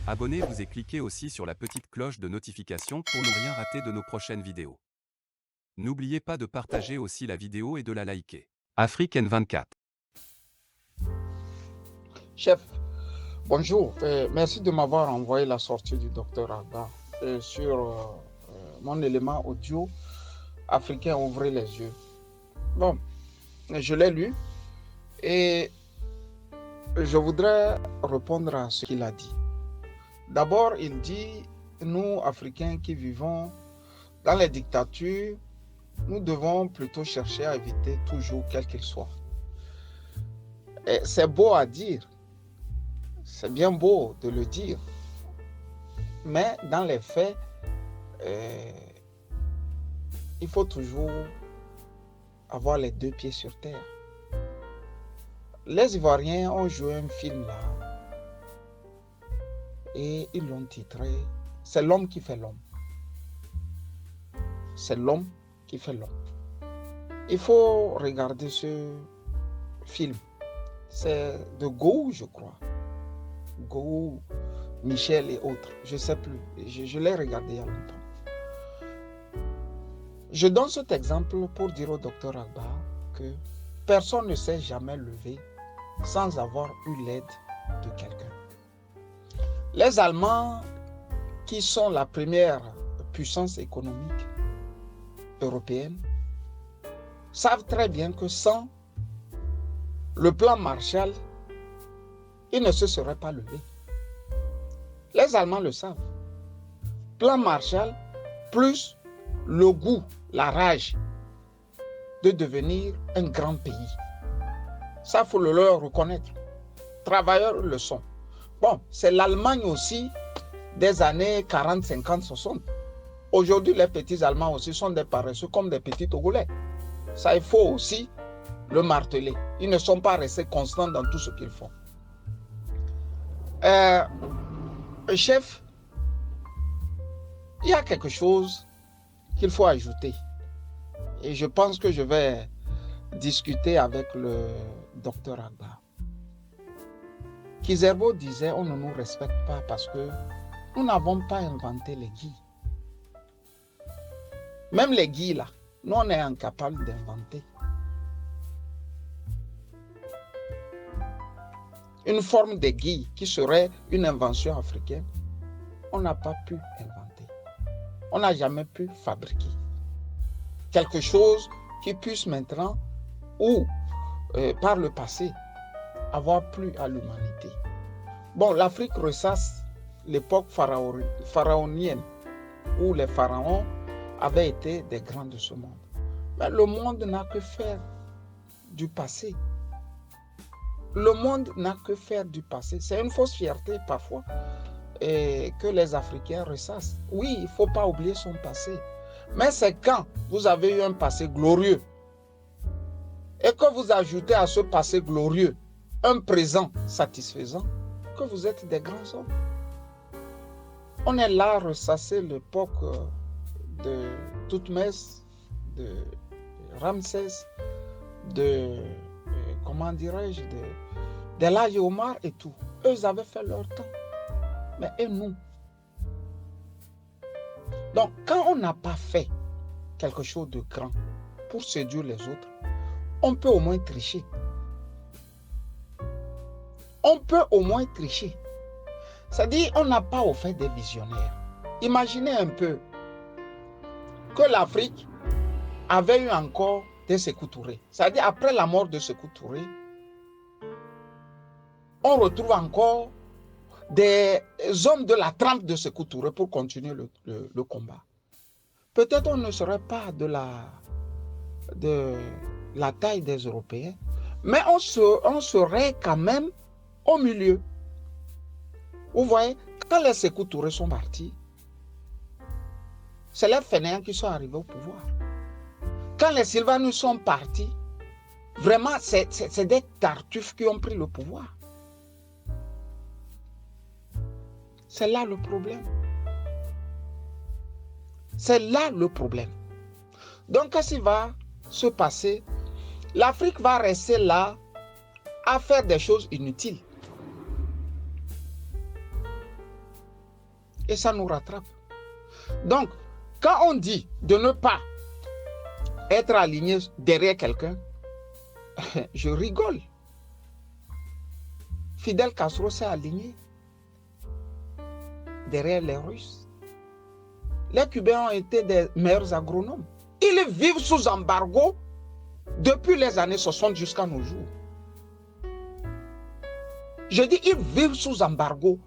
Abonnez-vous et cliquez aussi sur la petite cloche de notification pour ne rien rater de nos prochaines vidéos. N'oubliez pas de partager aussi la vidéo et de la liker. Afrique N24. Chef, bonjour. Merci de m'avoir envoyé la sortie du docteur Agba sur mon élément audio africain Ouvrez les yeux. Bon, je l'ai lu et je voudrais répondre à ce qu'il a dit. D'abord, il dit, nous, Africains qui vivons dans les dictatures, nous devons plutôt chercher à éviter toujours quel qu'il soit. C'est beau à dire, c'est bien beau de le dire, mais dans les faits, il faut toujours avoir les deux pieds sur terre. Les Ivoiriens ont joué un film là et ils l'ont titré « C'est l'homme qui fait l'homme ». C'est l'homme qui fait l'homme. Il faut regarder ce film. C'est de Gou, je crois. Gou, Michel et autres. Je ne sais plus. Je l'ai regardé il y a longtemps. Je donne cet exemple pour dire au docteur Agba que personne ne s'est jamais levé sans avoir eu l'aide de quelqu'un. Les Allemands, qui sont la première puissance économique européenne, savent très bien que sans le plan Marshall, ils ne se seraient pas levés. Les Allemands le savent. Plan Marshall plus le goût, la rage de devenir un grand pays. Ça, il faut le leur reconnaître. Travailleurs le sont. Bon, c'est l'Allemagne aussi des années 40, 50, 60. Aujourd'hui, les petits Allemands aussi sont des paresseux comme des petits Togolais. Ça, il faut aussi le marteler. Ils ne sont pas restés constants dans tout ce qu'ils font. Chef, il y a quelque chose qu'il faut ajouter. Et je pense que je vais discuter avec le docteur Agba. Kizerbo disait, on ne nous respecte pas parce que nous n'avons pas inventé les guis. Même les guis là, nous on est incapable d'inventer. Une forme de guy qui serait une invention africaine, on n'a pas pu inventer. On n'a jamais pu fabriquer quelque chose qui puisse maintenant ou par le passé avoir plu à l'humanité. Bon, l'Afrique ressasse l'époque pharaonienne où les pharaons avaient été des grands de ce monde. Mais le monde n'a que faire du passé. Le monde n'a que faire du passé. C'est une fausse fierté parfois que les Africains ressassent. Oui, il ne faut pas oublier son passé. Mais c'est quand vous avez eu un passé glorieux et que vous ajoutez à ce passé glorieux un présent satisfaisant que vous êtes des grands hommes. On est là à ressasser l'époque de Toutmès, de Ramsès, de comment dirais-je, de l'âge Omar et tout. Eux, ils avaient fait leur temps. Mais et nous? Donc, quand on n'a pas fait quelque chose de grand pour séduire les autres, on peut au moins tricher. On peut au moins tricher. C'est-à-dire, on n'a pas offert des visionnaires. Imaginez un peu que l'Afrique avait eu encore des Sékou Touré. C'est-à-dire, après la mort de Sékou Touré, on retrouve encore des hommes de la trempe de Sékou Touré pour continuer le combat. Peut-être on ne serait pas de la taille des Européens, mais on serait quand même au milieu. Vous voyez, quand les Sékou Touré sont partis, c'est les fainéants qui sont arrivés au pouvoir. Quand les Sylvanus sont partis, vraiment, c'est des tartuffes qui ont pris le pouvoir. C'est là le problème. C'est là le problème. Donc, qu'est-ce qui va se passer? L'Afrique va rester là à faire des choses inutiles. et ça nous rattrape. Donc, quand on dit de ne pas être aligné derrière quelqu'un, je rigole. Fidel Castro s'est aligné derrière les Russes. Les Cubains ont été des meilleurs agronomes. Ils vivent sous embargo depuis les années 60 jusqu'à nos jours. Je dis, ils vivent sous embargo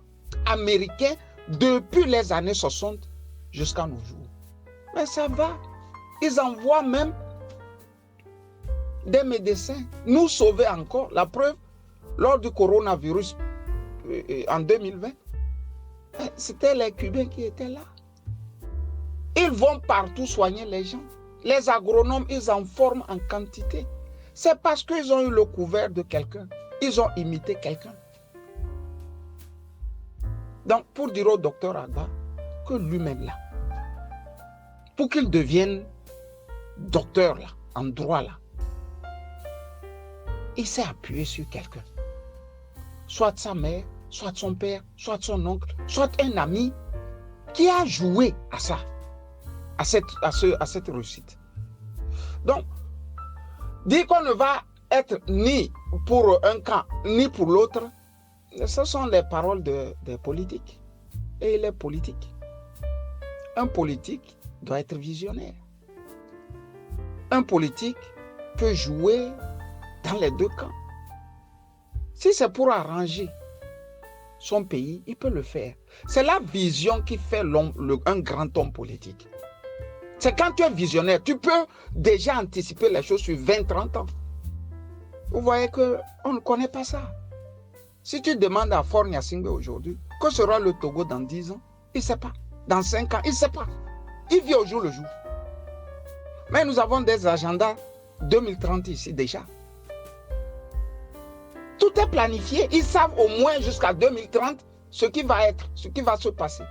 américain depuis les années 60 jusqu'à nos jours. Mais ça va. Ils envoient même des médecins nous sauver encore. La preuve, lors du coronavirus en 2020, c'était les Cubains qui étaient là. Ils vont partout soigner les gens. Les agronomes, ils en forment en quantité. C'est parce qu'ils ont eu le couvert de quelqu'un. Ils ont imité quelqu'un. Donc, pour dire au docteur Agba que lui-même là, pour qu'il devienne docteur là, en droit là, il s'est appuyé sur quelqu'un. Soit sa mère, soit son père, soit son oncle, soit un ami qui a joué à ça, à cette réussite. Donc, dire qu'on ne va être ni pour un camp, ni pour l'autre, ce sont les paroles des politiques. Et il est politique. Un politique doit être visionnaire. Un politique peut jouer dans les deux camps. Si c'est pour arranger son pays, il peut le faire. C'est la vision qui fait un grand homme politique. C'est quand tu es visionnaire, tu peux déjà anticiper les choses sur 20-30 ans. Vous voyez qu'on ne connaît pas ça. Si tu demandes à Faure Gnassingbé aujourd'hui, que sera le Togo dans 10 ans, il ne sait pas. Dans 5 ans, il ne sait pas. Il vit au jour le jour. Mais nous avons des agendas 2030 ici déjà. Tout est planifié. Ils savent au moins jusqu'à 2030 ce qui va être, ce qui va se passer.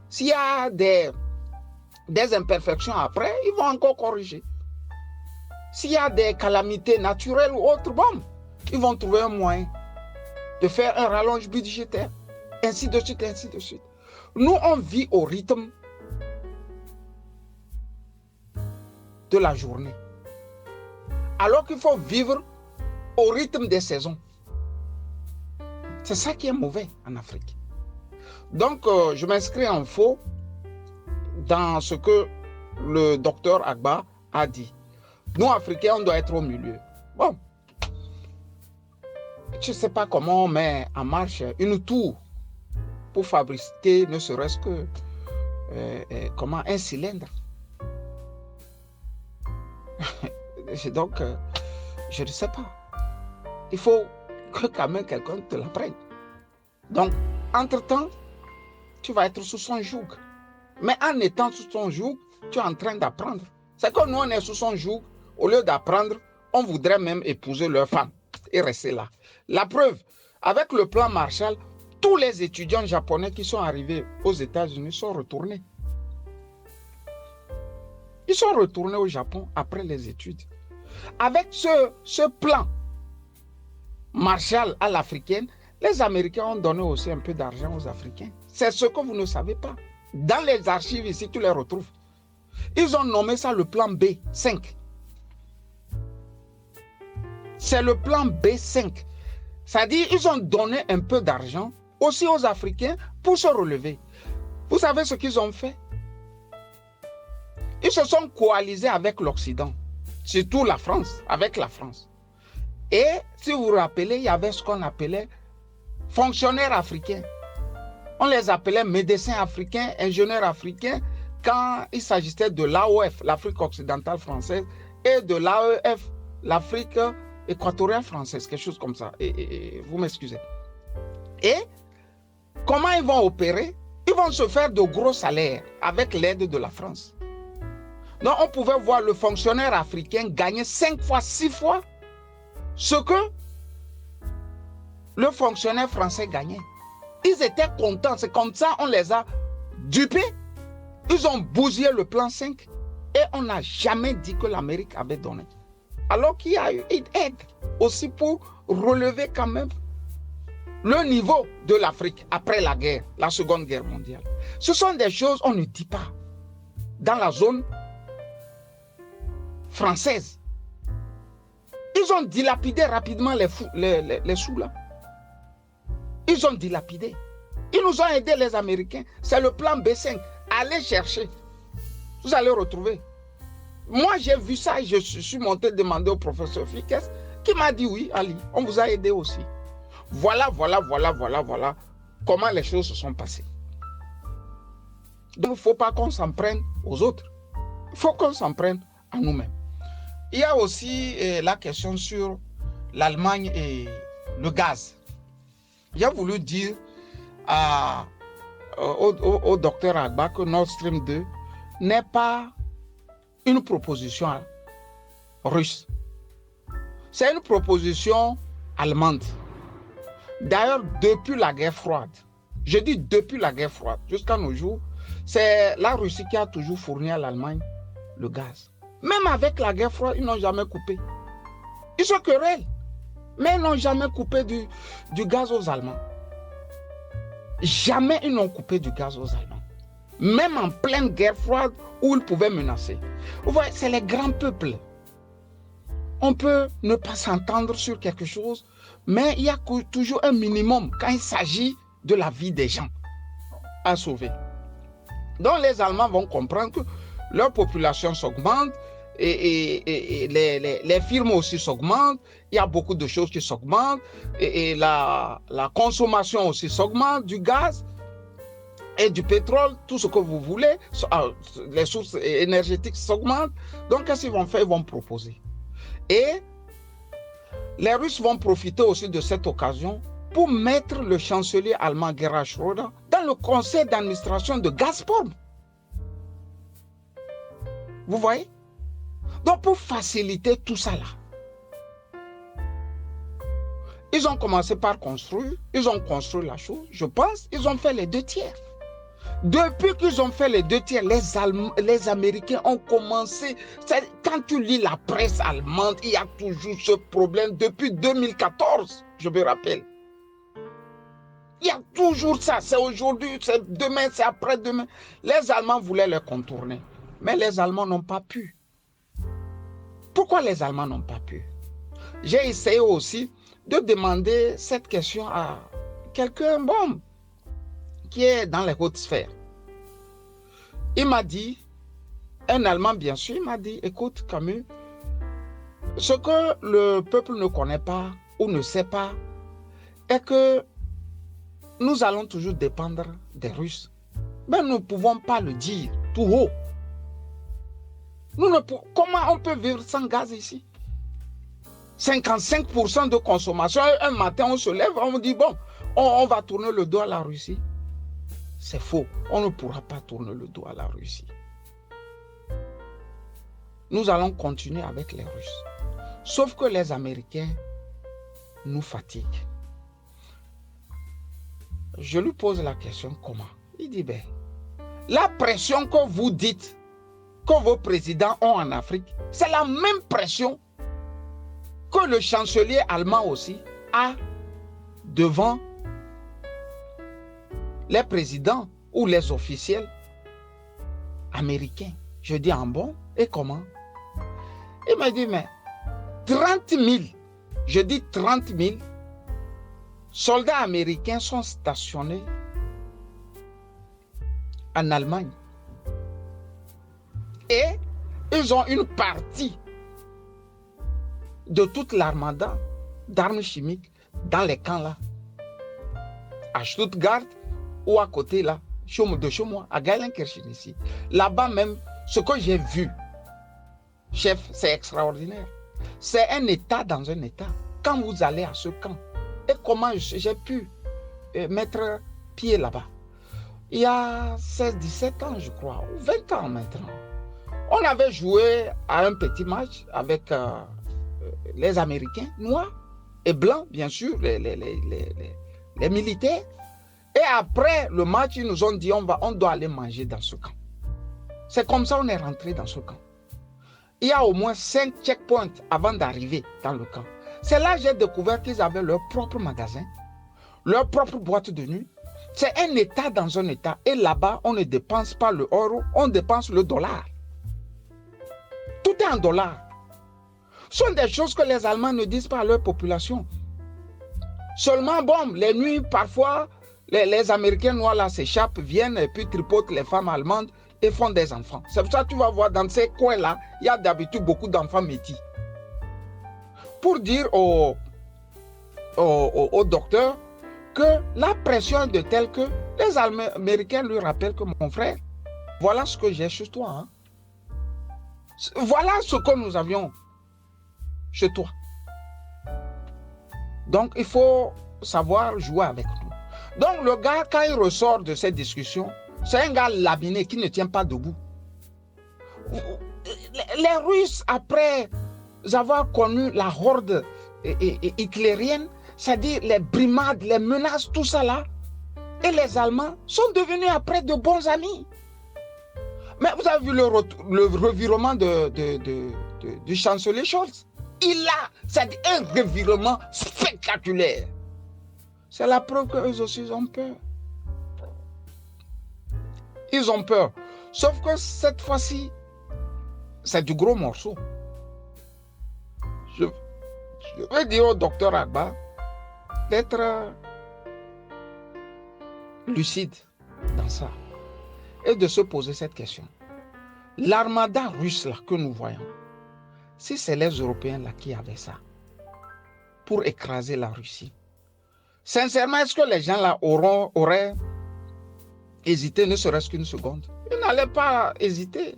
S'il y a des imperfections après, ils vont encore corriger. S'il y a des calamités naturelles ou autres, bon, ils vont trouver un moyen de faire un rallonge budgétaire, ainsi de suite, ainsi de suite. Nous, on vit au rythme de la journée. Alors qu'il faut vivre au rythme des saisons. C'est ça qui est mauvais en Afrique. Donc, je m'inscris en faux dans ce que le docteur Agba a dit. Nous, Africains, on doit être au milieu. Bon, je ne sais pas comment on met en marche une tour pour fabriquer ne serait-ce que un cylindre. Donc, je ne sais pas. Il faut que quand même quelqu'un te l'apprenne. Donc, entre-temps, tu vas être sous son joug. Mais en étant sous son joug, tu es en train d'apprendre. C'est que nous, on est sous son joug. Au lieu d'apprendre, on voudrait même épouser leur femme et rester là. La preuve, avec le plan Marshall, tous les étudiants japonais qui sont arrivés aux États-Unis sont retournés. Ils sont retournés au Japon après les études. Avec ce plan Marshall à l'africaine, les Américains ont donné aussi un peu d'argent aux Africains. C'est ce que vous ne savez pas. Dans les archives ici, tu les retrouves. Ils ont nommé ça le plan B5. C'est le plan B5. C'est-à-dire qu'ils ont donné un peu d'argent aussi aux Africains pour se relever. Vous savez ce qu'ils ont fait? Ils se sont coalisés avec l'Occident, surtout la France, avec la France. Et si vous vous rappelez, il y avait ce qu'on appelait fonctionnaires africains. On les appelait médecins africains, ingénieurs africains, quand il s'agissait de l'AOF, l'Afrique occidentale française, et de l'AEF, l'Afrique équatoriale française, quelque chose comme ça. Vous m'excusez. Et comment ils vont opérer? Ils vont se faire de gros salaires avec l'aide de la France. Donc on pouvait voir le fonctionnaire africain gagner 5 fois, 6 fois ce que le fonctionnaire français gagnait. Ils étaient contents. C'est comme ça on les a dupés. Ils ont bousillé le plan 5 et on n'a jamais dit que l'Amérique avait donné. Alors qu'il y a eu une aide aussi pour relever quand même le niveau de l'Afrique après la guerre, la Seconde Guerre mondiale. Ce sont des choses qu'on ne dit pas dans la zone française. Ils ont dilapidé rapidement les sous là. Ils ont dilapidé. Ils nous ont aidés, les Américains. C'est le plan B5. Allez chercher. Vous allez retrouver. Moi, j'ai vu ça et je suis monté demander au professeur Fikes qui m'a dit oui, Ali, on vous a aidé aussi. Voilà comment les choses se sont passées. Donc, il ne faut pas qu'on s'en prenne aux autres. Il faut qu'on s'en prenne à nous-mêmes. Il y a aussi la question sur l'Allemagne et le gaz. J'ai voulu dire au docteur Agba que Nord Stream 2 n'est pas une proposition russe. C'est une proposition allemande. D'ailleurs, depuis la guerre froide, je dis depuis la guerre froide, jusqu'à nos jours, c'est la Russie qui a toujours fourni à l'Allemagne le gaz. Même avec la guerre froide, ils n'ont jamais coupé. Ils se querellent, mais ils n'ont jamais coupé du gaz aux Allemands. Jamais ils n'ont coupé du gaz aux Allemands. Même en pleine guerre froide où ils pouvaient menacer. Vous voyez, c'est les grands peuples. On peut ne pas s'entendre sur quelque chose, mais il y a toujours un minimum quand il s'agit de la vie des gens à sauver. Donc les Allemands vont comprendre que leur population s'augmente et les firmes aussi s'augmentent. Il y a beaucoup de choses qui s'augmentent et la consommation aussi s'augmente du gaz et du pétrole, tout ce que vous voulez. Les sources énergétiques s'augmentent. Donc qu'est-ce qu'ils vont faire? Ils vont proposer. Et les Russes vont profiter aussi de cette occasion pour mettre le chancelier allemand Gerhard Schröder dans le conseil d'administration de Gazprom. Vous voyez? Donc pour faciliter tout ça là, ils ont commencé par construire, ils ont construit la chose, je pense, ils ont fait les 2 tiers. Depuis qu'ils ont fait les 2 tiers, les Américains ont commencé. Quand tu lis la presse allemande, il y a toujours ce problème depuis 2014, je me rappelle. Il y a toujours ça, c'est aujourd'hui, c'est demain, c'est après-demain. Les Allemands voulaient les contourner, mais les Allemands n'ont pas pu. Pourquoi les Allemands n'ont pas pu? J'ai essayé aussi de demander cette question à quelqu'un, qui est dans les hautes sphères. Il m'a dit, un Allemand bien sûr, il m'a dit, écoute Camus, ce que le peuple ne connaît pas ou ne sait pas est que nous allons toujours dépendre des Russes. Mais nous ne pouvons pas le dire tout haut. Comment on peut vivre sans gaz ici? 55% de consommation. Un matin, on se lève, on dit, bon, on va tourner le dos à la Russie. C'est faux. On ne pourra pas tourner le dos à la Russie. Nous allons continuer avec les Russes. Sauf que les Américains nous fatiguent. Je lui pose la question, comment? Il dit, la pression que vous dites que vos présidents ont en Afrique, c'est la même pression que le chancelier allemand aussi a devant les présidents ou les officiels américains. Je dis en bon, et comment? Il m'a dit, mais 30 000, je dis 30 000 soldats américains sont stationnés en Allemagne. Et ils ont une partie de toute l'armada d'armes chimiques dans les camps là. À Stuttgart ou à côté là, de chez moi, à Geilenkirchen ici. Là-bas même, ce que j'ai vu, chef, c'est extraordinaire. C'est un État dans un État. Quand vous allez à ce camp, et comment j'ai pu mettre pied là-bas? Il y a 16-17 ans, je crois, ou 20 ans maintenant. On avait joué à un petit match avec les Américains, noirs et blancs, bien sûr, les militaires. Et après le match, ils nous ont dit on doit aller manger dans ce camp. C'est comme ça qu'on est rentré dans ce camp. Il y a au moins 5 checkpoints avant d'arriver dans le camp. C'est là que j'ai découvert qu'ils avaient leur propre magasin, leur propre boîte de nuit. C'est un État dans un État. Et là-bas, on ne dépense pas le euro, on dépense le dollar. Tout est en dollars. Ce sont des choses que les Allemands ne disent pas à leur population. Seulement, bon, les nuits, parfois, les Américains noirs là s'échappent, viennent et puis tripotent les femmes allemandes et font des enfants. C'est pour ça que tu vas voir dans ces coins-là, il y a d'habitude beaucoup d'enfants métis. Pour dire au docteur que la pression est de telle que les Américains lui rappellent que mon frère, voilà ce que j'ai chez toi. Hein. Voilà ce que nous avions chez toi. Donc, il faut savoir jouer avec nous. Donc, le gars, quand il ressort de cette discussion, c'est un gars laminé qui ne tient pas debout. Les Russes, après avoir connu la horde hitlérienne, c'est-à-dire les brimades, les menaces, tout ça là, et les Allemands sont devenus après de bons amis. Mais vous avez vu le revirement du chancelier Scholz. C'est un revirement spectaculaire. C'est la preuve qu'eux aussi ils ont peur. Ils ont peur. Sauf que cette fois-ci, c'est du gros morceau. Je vais dire au docteur Agba d'être lucide dans ça et de se poser cette question. L'armada russe là que nous voyons, si c'est les Européens là qui avaient ça pour écraser la Russie, sincèrement, est-ce que les gens là auraient hésité ne serait-ce qu'une seconde? Ils n'allaient pas hésiter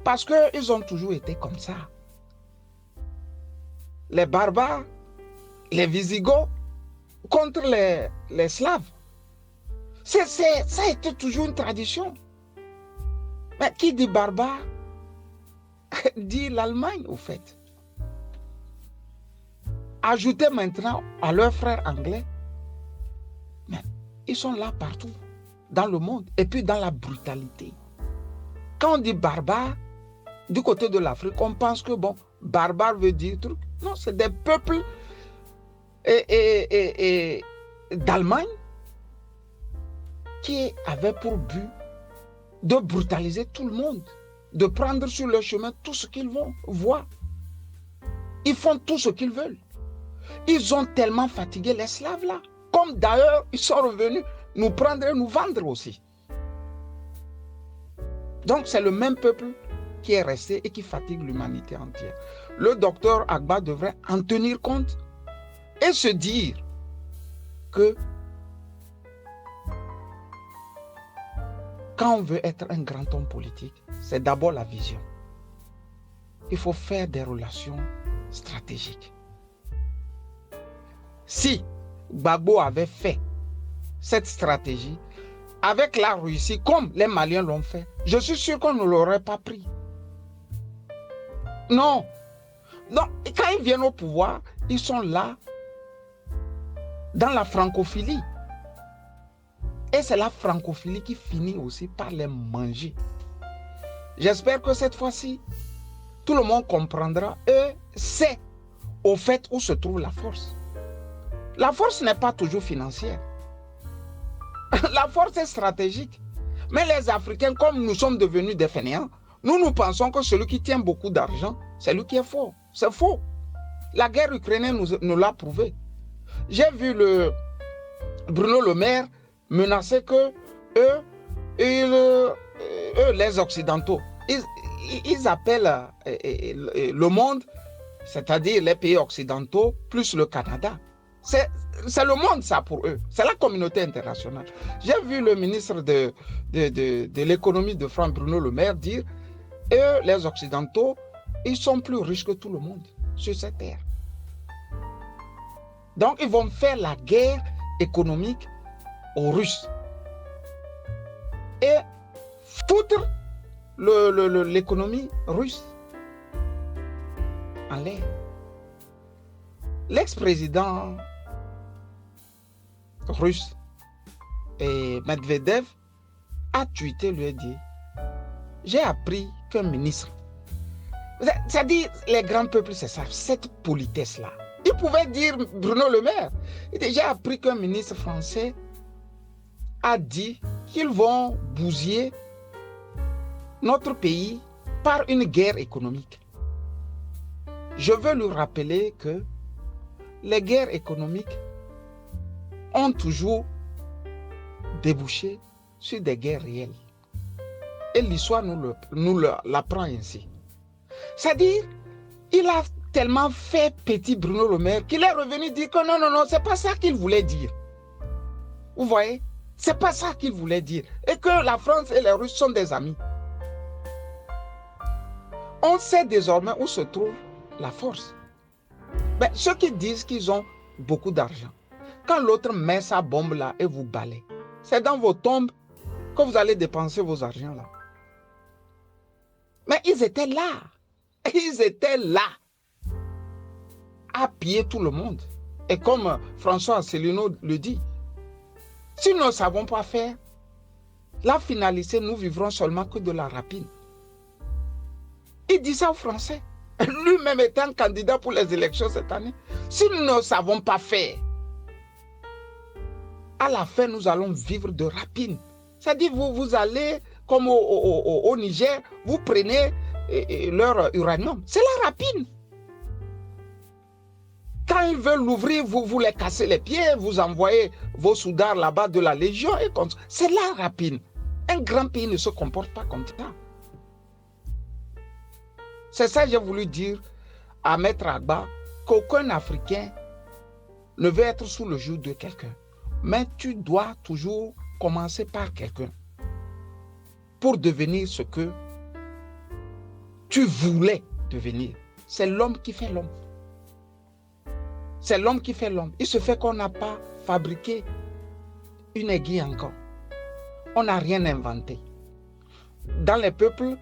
parce qu'ils ont toujours été comme ça. Les barbares, les Visigoths contre les Slaves. Ça a été toujours une tradition. Mais qui dit barbare dit l'Allemagne, au fait. Ajoutez maintenant à leurs frères anglais, mais ils sont là partout, dans le monde, et puis dans la brutalité. Quand on dit barbare, du côté de l'Afrique, on pense que, bon, barbare veut dire truc. Non, c'est des peuples d'Allemagne qui avaient pour but de brutaliser tout le monde, de prendre sur leur chemin tout ce qu'ils voient. Ils font tout ce qu'ils veulent. Ils ont tellement fatigué les Slaves là. Comme d'ailleurs, ils sont revenus nous prendre et nous vendre aussi. Donc c'est le même peuple qui est resté et qui fatigue l'humanité entière. Le docteur Agba devrait en tenir compte et se dire que quand on veut être un grand homme politique, c'est d'abord la vision. Il faut faire des relations stratégiques. Si Gbagbo avait fait cette stratégie avec la Russie, comme les Maliens l'ont fait, je suis sûr qu'on ne l'aurait pas pris. Non. Donc, quand ils viennent au pouvoir, ils sont là dans la francophilie. Et c'est la francophilie qui finit aussi par les manger. J'espère que cette fois-ci, tout le monde comprendra et sait au fait où se trouve la force. La force n'est pas toujours financière. La force est stratégique. Mais les Africains, comme nous sommes devenus des fainéants, nous pensons que celui qui tient beaucoup d'argent, c'est lui qui est fort. C'est faux. La guerre ukrainienne nous l'a prouvé. J'ai vu Bruno Le Maire menacer que eux, les Occidentaux, ils appellent le monde, c'est-à-dire les pays occidentaux, plus le Canada. C'est le monde, ça, pour eux. C'est la communauté internationale. J'ai vu le ministre de l'économie de France, Bruno Le Maire, dire eux, les Occidentaux, ils sont plus riches que tout le monde sur cette terre. Donc, ils vont faire la guerre économique aux Russes et foutre l'économie russe en l'air. L'ex-président russe et Medvedev a tweeté, lui a dit: j'ai appris qu'un ministre, c'est-à-dire les grands peuples, c'est ça, cette politesse-là. Il pouvait dire Bruno Le Maire. J'ai appris qu'un ministre français a dit qu'ils vont bousiller notre pays par une guerre économique. Je veux lui rappeler que les guerres économiques ont toujours débouché sur des guerres réelles. Et l'histoire nous l'apprend ainsi. C'est-à-dire, il a tellement fait petit Bruno Le Maire qu'il est revenu dire que non, c'est pas ça qu'il voulait dire. Vous voyez? C'est pas ça qu'il voulait dire. Et que la France et les Russes sont des amis. On sait désormais où se trouve la force. Mais ceux qui disent qu'ils ont beaucoup d'argent, quand l'autre met sa bombe là et vous balaye, c'est dans vos tombes que vous allez dépenser vos argents là. Mais ils étaient là. Ils étaient là à piller tout le monde. Et comme François Asselineau le dit, si nous ne savons pas faire, la finalité, nous vivrons seulement que de la rapine. Il dit ça aux Français. Lui-même étant candidat pour les élections cette année. Si nous ne savons pas faire, à la fin, nous allons vivre de rapine. C'est-à-dire, vous allez, comme au Niger, vous prenez leur uranium. C'est la rapine. Quand ils veulent l'ouvrir, vous les cassez les pieds, vous envoyez vos soudards là-bas de la Légion. Et c'est la rapine. Un grand pays ne se comporte pas comme ça. C'est ça que j'ai voulu dire à Maître Agba, qu'aucun Africain ne veut être sous le joug de quelqu'un. Mais tu dois toujours commencer par quelqu'un pour devenir ce que tu voulais devenir. C'est l'homme qui fait l'homme. C'est l'homme qui fait l'homme. Il se fait qu'on n'a pas fabriqué une aiguille encore. On n'a rien inventé. Dans les peuples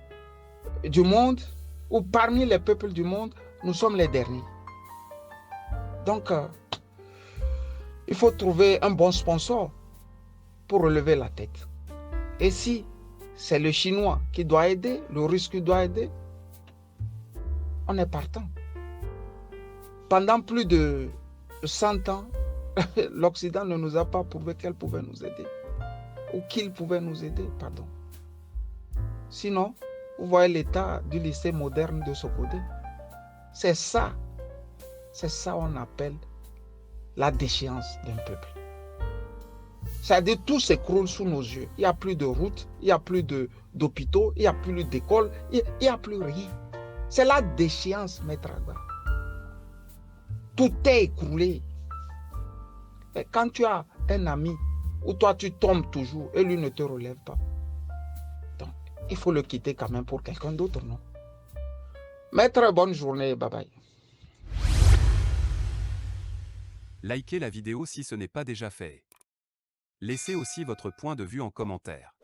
du monde, ou parmi les peuples du monde, nous sommes les derniers. Donc, il faut trouver un bon sponsor pour relever la tête. Et si c'est le Chinois qui doit aider, le Russe qui doit aider, on est partant. Pendant plus de 100 ans, l'Occident ne nous a pas prouvé qu'elle pouvait nous aider. Ou qu'il pouvait nous aider, pardon. Sinon, vous voyez l'état du lycée moderne de Sokodé. C'est ça qu'on appelle la déchéance d'un peuple. C'est-à-dire tout s'écroule sous nos yeux. Il n'y a plus de routes, il n'y a plus d'hôpitaux, il n'y a plus d'écoles, il n'y a plus rien. C'est la déchéance, Maître Agba. Tout est écroulé. Et quand tu as un ami où toi tu tombes toujours et lui ne te relève pas, donc il faut le quitter quand même pour quelqu'un d'autre, non? Maître, bonne journée, bye bye. Likez la vidéo si ce n'est pas déjà fait. Laissez aussi votre point de vue en commentaire.